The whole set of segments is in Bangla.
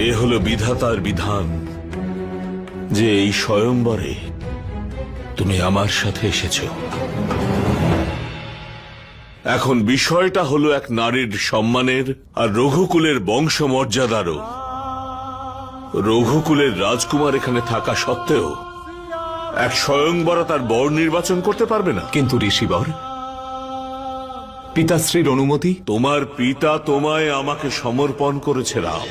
এ হলো বিধাতার বিধান যে এই স্বয়ংবরে তুমি আমার সাথে এসেছ। এখন বিষয়টা হলো এক নারীর সম্মানের আর রঘুকুলের বংশমর্যাদারও। রঘুকুলের রাজকুমার এখানে থাকা সত্ত্বেও এক স্বয়ংবরা তার বর নির্বাচন করতে পারবে না। কিন্তু ঋষিবর, পিতাশ্রীর অনুমতি? তোমার পিতা তোমায় আমাকে সমর্পণ করেছে রাম।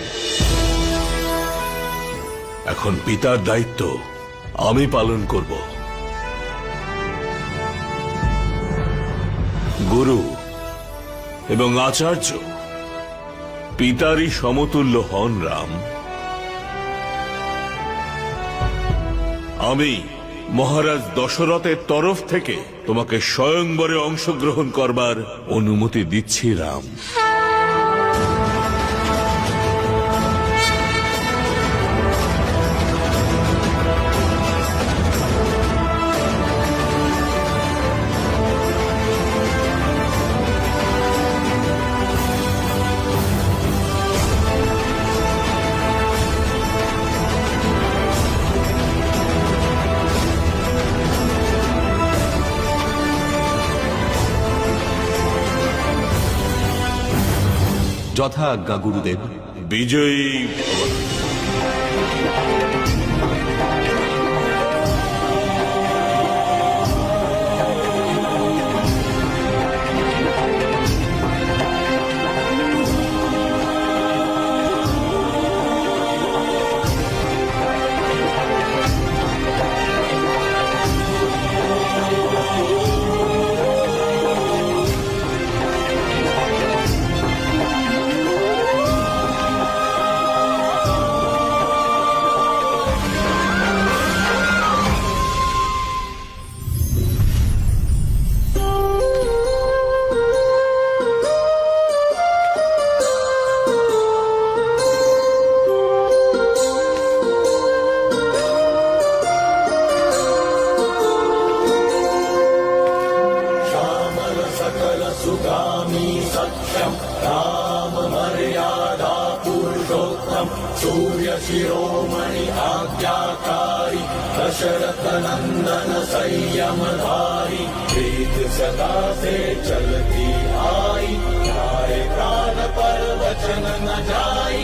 এখন পিতার দায়িত্ব আমি পালন করব। গুরু এবং আচার্য পিতারই সমতুল্য হন রাম। আমি মহারাজ দশরথের তরফ থেকে তোমাকে স্বয়ংবরে অংশগ্রহণ করবার অনুমতি দিচ্ছি রাম। যথা আজ্ঞা গুরুদেব। বিজয়ী सुगामी सत्यम राम मर्यादा पुरुषोत्तम सूर्य शिरोमणि आज्ञाकारी दशरथ नंदन संयमधारी वेद सदा से चलती आई प्राण पर वचन न जाई